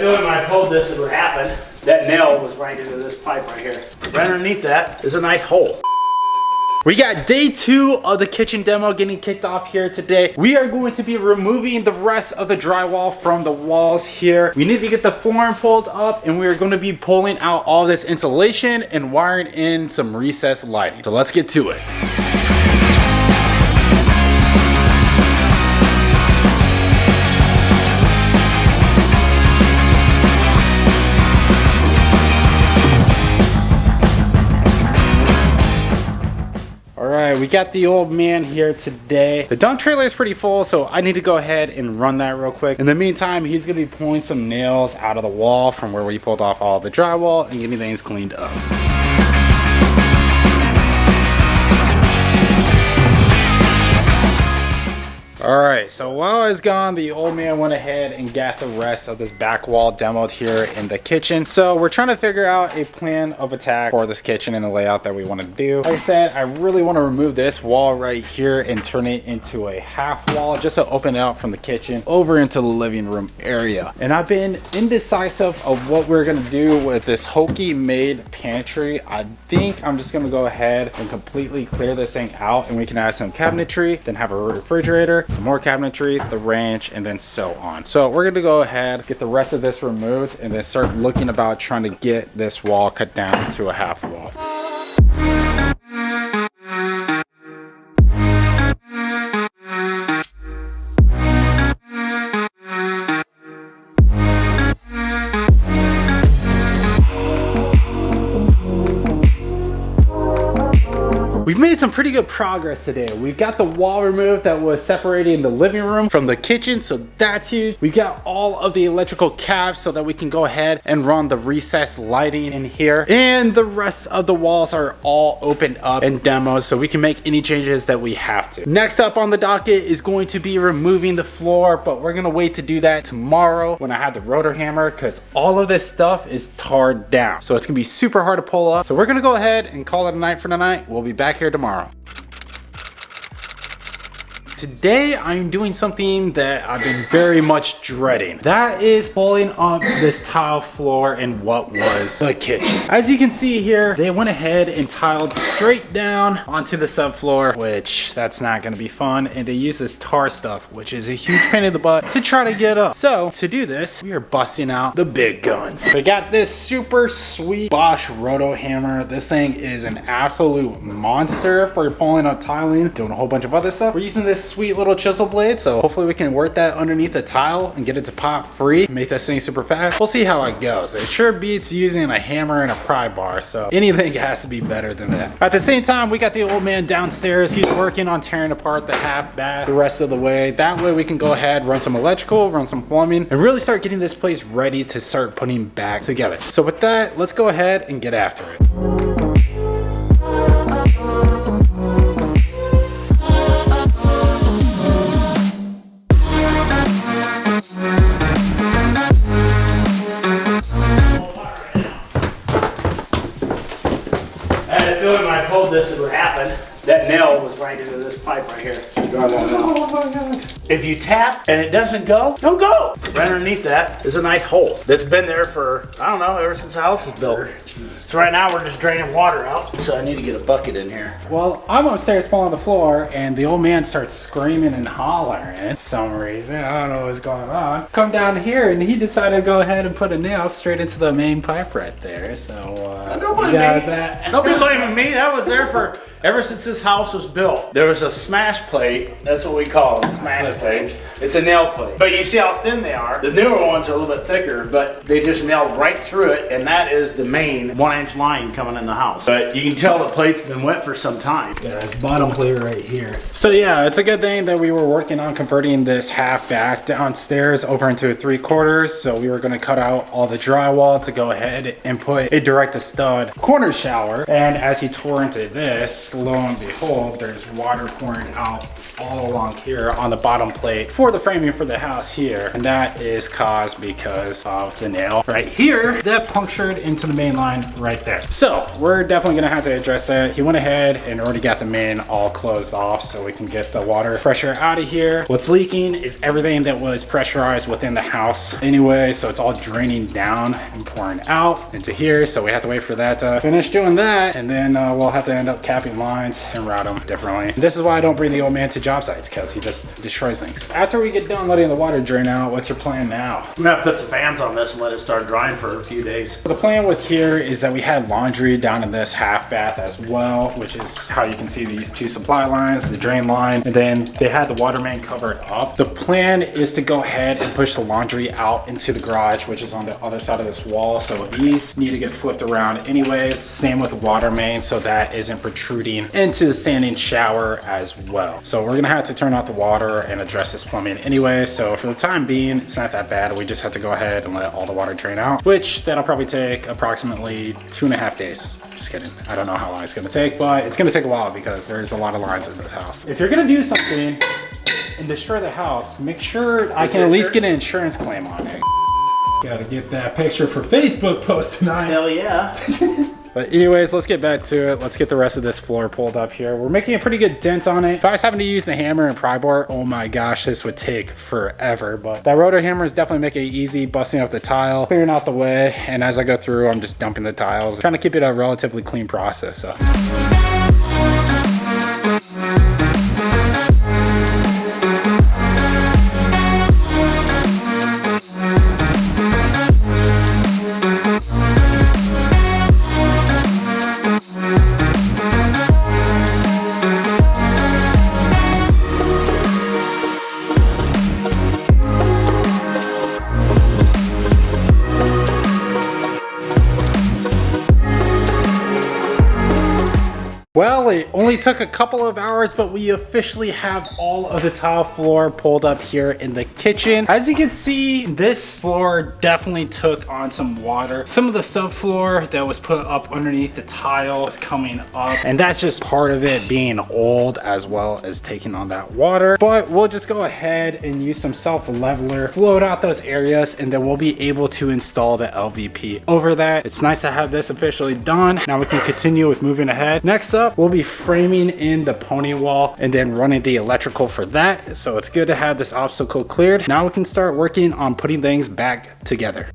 feeling when I pulled this, it would happen. That nail was right into this pipe right here. Right underneath that is a nice hole. We got day 2 of the kitchen demo getting kicked off here today. We are going to be removing the rest of the drywall from the walls here. We need to get the flooring pulled up, and we are going to be pulling out all this insulation and wiring in some recessed lighting. So let's get to it. We got the old man here today. The dump trailer is pretty full, so I need to go ahead and run that real quick. In the meantime, he's gonna be pulling some nails out of the wall from where we pulled off all the drywall and getting things cleaned up. Alright, so while I was gone, the old man went ahead and got the rest of this back wall demoed here in the kitchen. So we're trying to figure out a plan of attack for this kitchen and the layout that we want to do. Like I said, I really want to remove this wall right here and turn it into a half wall just to open it out from the kitchen over into the living room area. And I've been indecisive of what we're going to do with this hokey made pantry. I think I'm just going to go ahead and completely clear this thing out, and we can add some cabinetry, then have a refrigerator, some more cabinetry, the range, and then so on. So we're gonna go ahead, get the rest of this removed, and then start looking about trying to get this wall cut down to a half wall. We've made some pretty good progress today. We've got the wall removed that was separating the living room from the kitchen, so that's huge. We got all of the electrical caps so that we can go ahead and run the recessed lighting in here. And the rest of the walls are all opened up and demoed, so we can make any changes that we have to. Next up on the docket is going to be removing the floor, but we're gonna wait to do that tomorrow when I have the rotor hammer, because all of this stuff is tarred down. So it's gonna be super hard to pull up. So we're gonna go ahead and call it a night for tonight. We'll be back here tomorrow. Today, I'm doing something that I've been very much dreading. That is pulling up this tile floor in what was the kitchen. As you can see here, they went ahead and tiled straight down onto the subfloor, which that's not gonna be fun. And they use this tar stuff, which is a huge pain in the butt to try to get up. So to do this, we are busting out the big guns. We got this super sweet Bosch roto hammer. This thing is an absolute monster for pulling up tiling, doing a whole bunch of other stuff. We're using this sweet little chisel blade, so hopefully we can work that underneath the tile and get it to pop free, make this thing super fast. We'll see how it goes. It sure beats using a hammer and a pry bar, so anything has to be better than that. At the same time, we got the old man downstairs. He's working on tearing apart the half bath the rest of the way. That way we can go ahead, run some electrical, run some plumbing, and really start getting this place ready to start putting back together. So with that, let's go ahead and get after it. When I pulled this, it would happen. That nail was right into this pipe right here. Oh my God. If you tap and it doesn't go, don't go. Right underneath that is a nice hole that's been there for, I don't know, ever since the house was built. So right now we're just draining water out. So I need to get a bucket in here. Well, I'm upstairs falling on the floor, and the old man starts screaming and hollering for some reason. I don't know what's going on. Come down here, and he decided to go ahead and put a nail straight into the main pipe right there. So don't blame me. Don't be blaming me. That was there for ever since this house was built. There was a smash plate. That's what we call it, smash plate. It's a nail plate. But you see how thin they are. The newer ones are a little bit thicker, but they just nailed right through it, and that is the main 1-inch line coming in the house. But you can tell the plate's been wet for some time. Yeah, this bottom plate right here. So yeah, it's a good thing that we were working on converting this half back downstairs over into a 3/4. So we were gonna cut out all the drywall to go ahead and put a direct to stud corner shower. And as he tore into this, notice, lo and behold, there's water pouring out all along here on the bottom plate for the framing for the house here. And that is caused because of the nail right here that punctured into the main line right there. So we're definitely gonna have to address that. He went ahead and already got the main all closed off so we can get the water pressure out of here. What's leaking is everything that was pressurized within the house anyway, so it's all draining down and pouring out into here. So we have to wait for that to finish doing that, and then we'll have to end up capping lines and route them differently. This is why I don't bring the old man to job sites, because he just destroys things. After we get done letting the water drain out, what's your plan now? I'm gonna put some fans on this and let it start drying for a few days. The plan with here is that we had laundry down in this half bath as well, which is how you can see these two supply lines, the drain line, and then they had the water main covered up. The plan is to go ahead and push the laundry out into the garage, which is on the other side of this wall. So these need to get flipped around anyways. Same with the water main, so that isn't protruding into the standing shower as well. So we're gonna have to turn off the water and address this plumbing anyway. So for the time being, it's not that bad. We just have to go ahead and let all the water drain out, which that'll probably take approximately 2.5 days. Just kidding. I don't know how long it's gonna take, but it's gonna take a while because there's a lot of lines in this house. If you're gonna do something and destroy the house, make sure I can at least get an insurance claim on it. Gotta get that picture for Facebook post tonight. Hell yeah. But anyways, let's get back to it. Let's get the rest of this floor pulled up here. We're making a pretty good dent on it. If I was having to use the hammer and pry bar, oh my gosh, this would take forever. But that rotor hammer is definitely making it easy, busting up the tile, clearing out the way. And as I go through, I'm just dumping the tiles, trying to keep it a relatively clean process. So. Well, it only took a couple of hours, but we officially have all of the tile floor pulled up here in the kitchen. As you can see, this floor definitely took on some water. Some of the subfloor that was put up underneath the tile is coming up, and that's just part of it being old as well as taking on that water. But we'll just go ahead and use some self-leveler, float out those areas, and then we'll be able to install the LVP over that. It's nice to have this officially done. Now we can continue with moving ahead. Next up, we'll be framing in the pony wall and then running the electrical for that. So it's good to have this obstacle cleared. Now we can start working on putting things back together.